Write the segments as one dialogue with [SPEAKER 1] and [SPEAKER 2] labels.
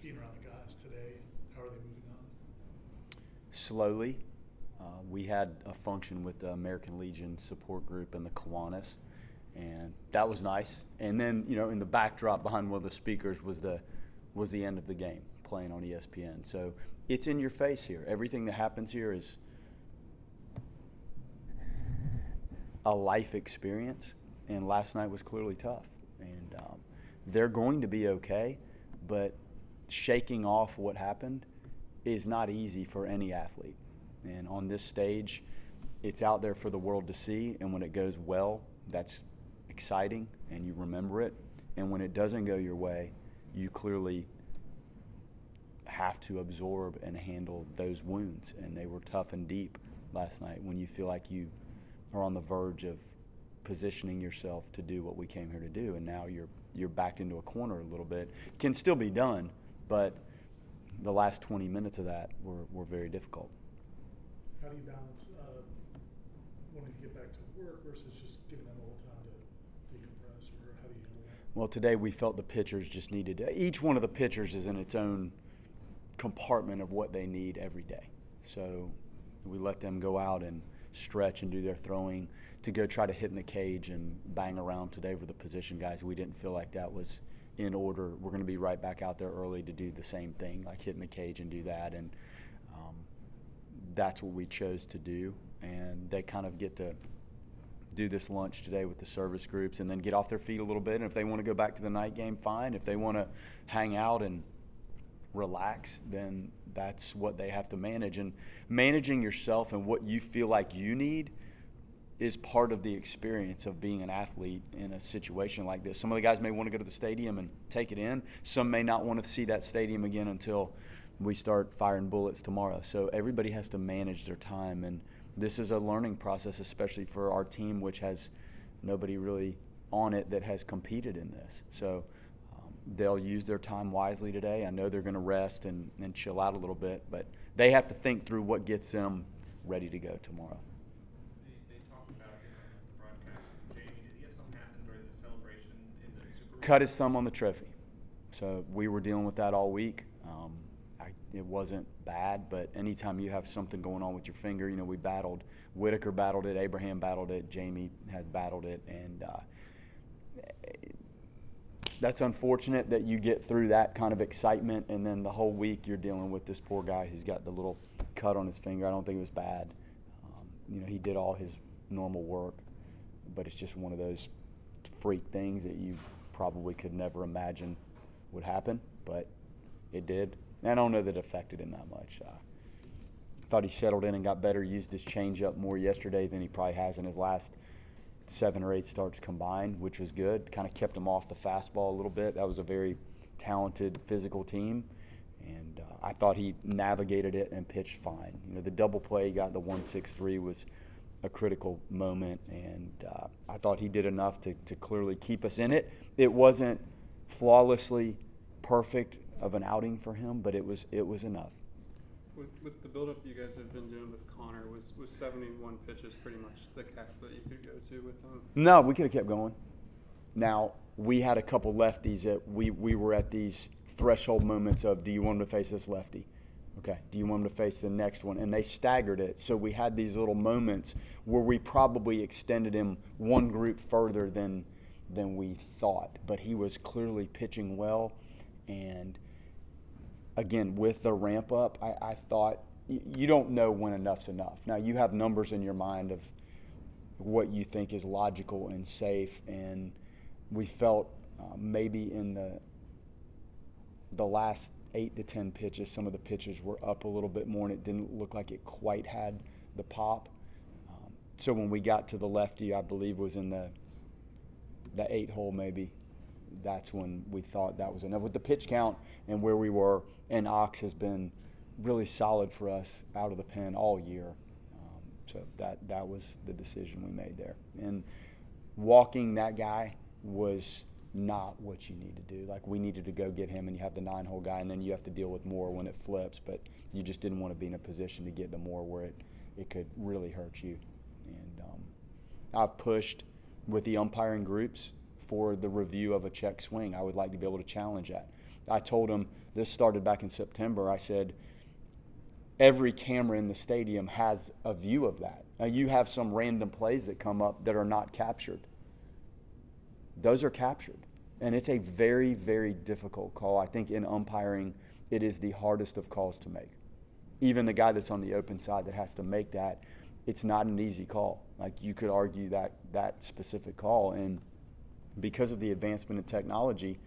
[SPEAKER 1] being around the guys today? How are they moving on?
[SPEAKER 2] Slowly. We had a function with the American Legion support group in the Kiwanis, and that was nice. And then, in the backdrop behind one of the speakers was the end of the game playing on ESPN. So it's in your face here. Everything that happens here is a life experience, and last night was clearly tough. And they're going to be okay, but shaking off what happened is not easy for any athlete. And on this stage, it's out there for the world to see, and when it goes well, that's exciting, and you remember it. And when it doesn't go your way, you clearly have to absorb and handle those wounds. And they were tough and deep last night when you feel like you are on the verge of positioning yourself to do what we came here to do, and now you're backed into a corner a little bit. It can still be done, but the last 20 minutes of that were very difficult.
[SPEAKER 1] How do you balance wanting to get back to work versus just giving them a little time to decompress, or how do you handle that?
[SPEAKER 2] Well, today we felt the pitchers just needed to, each one of the pitchers is in its own compartment of what they need every day. So we let them go out and stretch and do their throwing. To go try to hit in the cage and bang around today with the position guys, we didn't feel like that was in order. We're going to be right back out there early to do the same thing, like hit in the cage and do that. And that's what we chose to do. And they kind of get to do this lunch today with the service groups and then get off their feet a little bit. And if they want to go back to the night game, fine. If they want to hang out and relax, then that's what they have to manage. And managing yourself and what you feel like you need is part of the experience of being an athlete in a situation like this. Some of the guys may want to go to the stadium and take it in. Some may not want to see that stadium again until we start firing bullets tomorrow. So everybody has to manage their time, and this is a learning process, especially for our team, which has nobody really on it that has competed in this. So they'll use their time wisely today. I know they're going to rest and chill out a little bit, but they have to think through what gets them ready to go tomorrow.
[SPEAKER 3] They talked about it on the broadcast. Jamie, did he have something happen during the celebration in the Super Bowl?
[SPEAKER 2] Cut his thumb on the trophy. So we were dealing with that all week. It wasn't bad, but anytime you have something going on with your finger, we battled. Whitaker battled it, Abraham battled it, Jamie had battled it, and that's unfortunate that you get through that kind of excitement, and then the whole week you're dealing with this poor guy who's got the little cut on his finger. I don't think it was bad. He did all his normal work, but it's just one of those freak things that you probably could never imagine would happen, but it did. And I don't know that it affected him that much. I thought he settled in and got better, used his changeup more yesterday than he probably has in his last 7 or 8 starts combined, which was good. Kind of kept him off the fastball a little bit. That was a very talented physical team, and I thought he navigated it and pitched fine. The double play, he got the 1-6-3 was a critical moment, and I thought he did enough to clearly keep us in it. It wasn't flawlessly perfect of an outing for him, but it was enough.
[SPEAKER 4] With the build-up you guys have been doing with Connor, was 71 pitches pretty much the cap that you could go to with him?
[SPEAKER 2] No, we could have kept going. Now, we had a couple lefties that we were at these threshold moments of, do you want him to face this lefty? Okay, do you want him to face the next one? And they staggered it, so we had these little moments where we probably extended him one group further than we thought. But he was clearly pitching well, and again, with the ramp up, I thought you don't know when enough's enough. Now, you have numbers in your mind of what you think is logical and safe, and we felt maybe in the last 8 to 10 pitches, some of the pitches were up a little bit more, and it didn't look like it quite had the pop. So when we got to the lefty, I believe was in the 8 hole maybe, that's when we thought that was enough. With the pitch count and where we were, and Ox has been really solid for us out of the pen all year. So that was the decision we made there. And walking that guy was not what you need to do. Like, we needed to go get him, and you have the 9-hole guy, and then you have to deal with more when it flips, but you just didn't want to be in a position to get to more where it could really hurt you. And I've pushed with the umpiring groups for the review of a check swing. I would like to be able to challenge that. I told him, this started back in September, I said, every camera in the stadium has a view of that. Now, you have some random plays that come up that are not captured. Those are captured. And it's a very, very difficult call. I think in umpiring, it is the hardest of calls to make. Even the guy that's on the open side that has to make that, it's not an easy call. Like, you could argue that specific call. And because of the advancement in technology,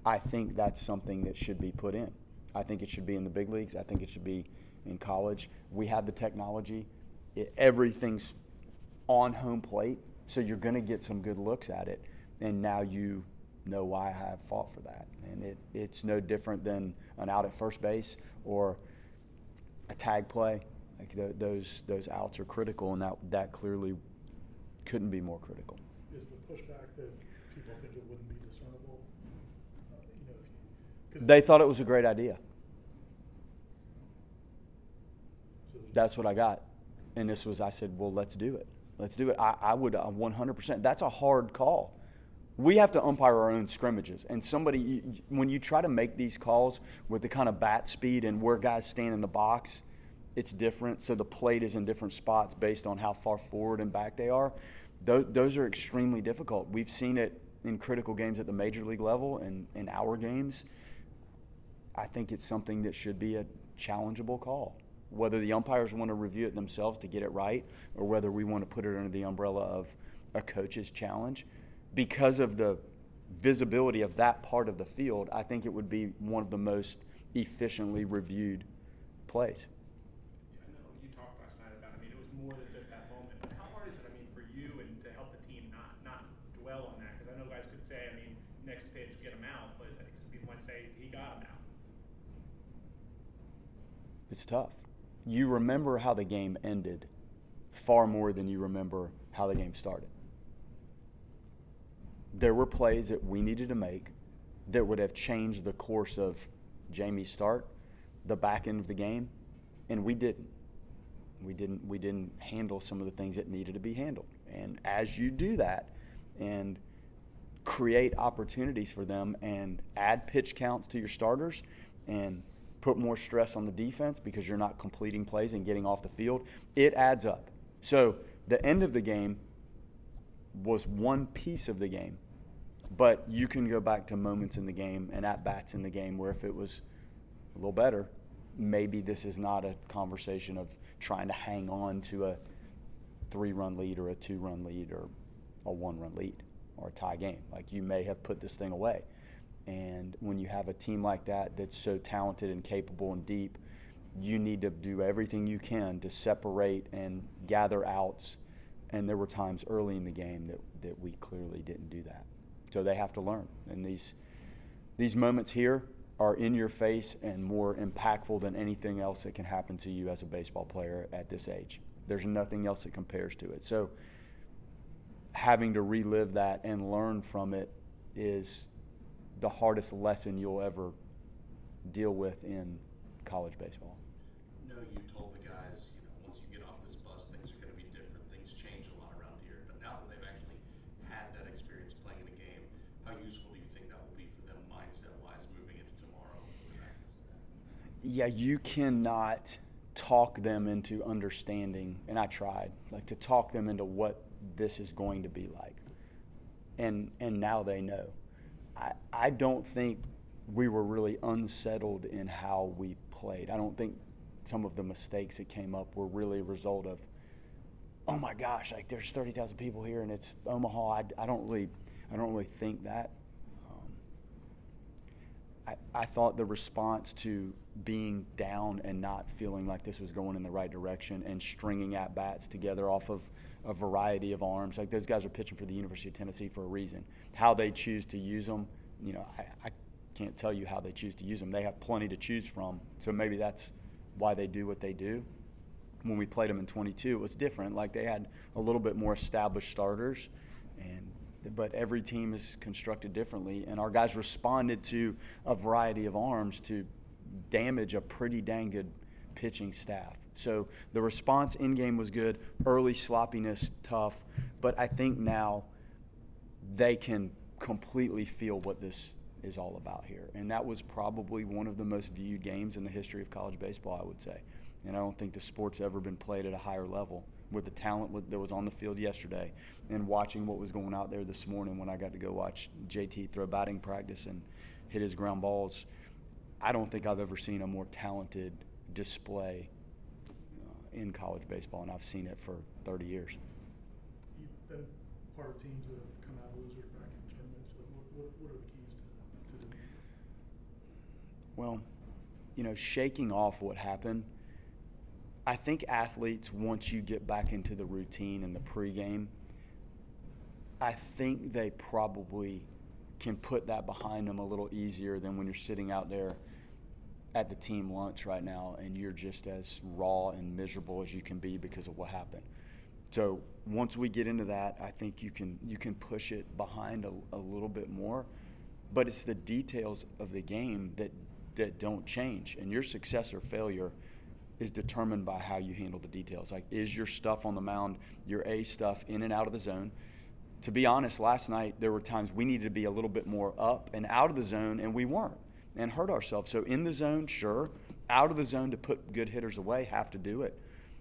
[SPEAKER 2] I think that's something that should be put in. I think it should be in the big leagues. I think it should be in college. We have the technology. Everything's on home plate, so you're going to get some good looks at it. And now you know why I have fought for that. And it's no different than an out at first base or a tag play. Like those outs are critical, and that clearly couldn't be more critical.
[SPEAKER 1] Is the pushback that people think it wouldn't be discernible?
[SPEAKER 2] They thought it was a great idea. That's what I got. And I said, well, let's do it. Let's do it. I would 100%. That's a hard call. We have to umpire our own scrimmages. And when you try to make these calls with the kind of bat speed and where guys stand in the box, it's different. So the plate is in different spots based on how far forward and back they are. Those are extremely difficult. We've seen it in critical games at the major league level and in our games. I think it's something that should be a challengeable call. Whether the umpires want to review it themselves to get it right or whether we want to put it under the umbrella of a coach's challenge. Because of the visibility of that part of the field, I think it would be one of the most efficiently reviewed plays.
[SPEAKER 3] Yeah, I know you talked last night about, it was more than just that moment, but how hard is it, for you and to help the team not dwell on that? Because I know guys could say, next pitch, get him out, but I think some people might say he got him out.
[SPEAKER 2] It's tough. You remember how the game ended far more than you remember how the game started. There were plays that we needed to make that would have changed the course of Jamie's start, the back end of the game, and we didn't. We didn't handle some of the things that needed to be handled. And as you do that and create opportunities for them and add pitch counts to your starters and put more stress on the defense because you're not completing plays and getting off the field, it adds up. So the end of the game was one piece of the game, but you can go back to moments in the game and at-bats in the game where if it was a little better, maybe this is not a conversation of trying to hang on to a 3-run lead or a 2-run lead or a 1-run lead or a tie game. Like, you may have put this thing away. And when you have a team like that that's so talented and capable and deep, you need to do everything you can to separate and gather outs. And there were times early in the game that we clearly didn't do that. So they have to learn. And these moments here are in your face and more impactful than anything else that can happen to you as a baseball player at this age. There's nothing else that compares to it. So having to relive that and learn from it is the hardest lesson you'll ever deal with in college baseball.
[SPEAKER 5] No, you told the guys, once you get off this bus, things are going to be different. Things change a lot around here. But now that they've actually had that experience playing in a game, how useful do you think that will be for them mindset-wise moving into tomorrow?
[SPEAKER 2] Yeah, you cannot talk them into understanding, and I tried, to talk them into what this is going to be like. And now they know. I don't think we were really unsettled in how we played. I don't think some of the mistakes that came up were really a result of, oh my gosh, there's 30,000 people here and it's Omaha. I don't really think that. I thought the response to being down and not feeling like this was going in the right direction and stringing at-bats together off of a variety of arms. Those guys are pitching for the University of Tennessee for a reason. How they choose to use them, I can't tell you how they choose to use them. They have plenty to choose from, so maybe that's why they do what they do. When we played them in 22, it was different. They had a little bit more established starters, but every team is constructed differently, and our guys responded to a variety of arms to damage a pretty dang good pitching staff. So the response in-game was good, early sloppiness tough, but I think now they can completely feel what this is all about here. And that was probably one of the most viewed games in the history of college baseball, I would say. And I don't think the sport's ever been played at a higher level with the talent that was on the field yesterday, and watching what was going out there this morning when I got to go watch JT throw batting practice and hit his ground balls. I don't think I've ever seen a more talented display in college baseball, and I've seen it for 30 years.
[SPEAKER 1] You've been part of teams that have come out losers back in tournaments. What are the keys to doing that?
[SPEAKER 2] Well, shaking off what happened, I think athletes, once you get back into the routine and the pregame, I think they probably can put that behind them a little easier than when you're sitting out there at the team lunch right now and you're just as raw and miserable as you can be because of what happened. So once we get into that, I think you can push it behind a little bit more, but it's the details of the game that don't change, and your success or failure is determined by how you handle the details. Like, is your stuff on the mound, your A stuff, in and out of the zone? To be honest, last night there were times we needed to be a little bit more up and out of the zone, and we weren't, and hurt ourselves. So in the zone, sure. Out of the zone to put good hitters away, have to do it.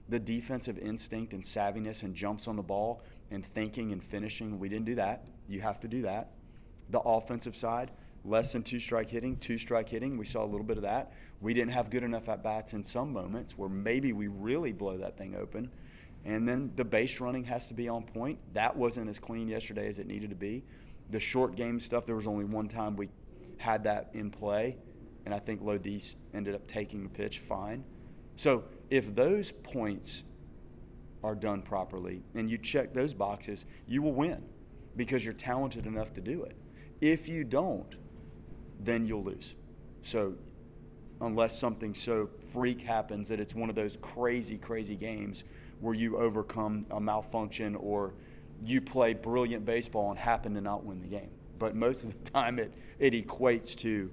[SPEAKER 2] The defensive instinct and savviness and jumps on the ball and thinking and finishing, we didn't do that. You have to do that. The offensive side, less than two-strike hitting. We saw a little bit of that. We didn't have good enough at-bats in some moments where maybe we really blow that thing open. And then the base running has to be on point. That wasn't as clean yesterday as it needed to be. The short game stuff, there was only one time we had that in play, and I think Lodis ended up taking the pitch fine. So if those points are done properly and you check those boxes, you will win because you're talented enough to do it. If you don't, then you'll lose. So unless something so freak happens that it's one of those crazy, crazy games where you overcome a malfunction or you play brilliant baseball and happen to not win the game. But most of the time it equates to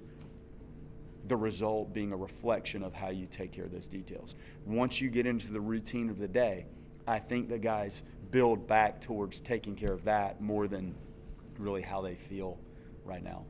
[SPEAKER 2] the result being a reflection of how you take care of those details. Once you get into the routine of the day, I think the guys build back towards taking care of that more than really how they feel right now.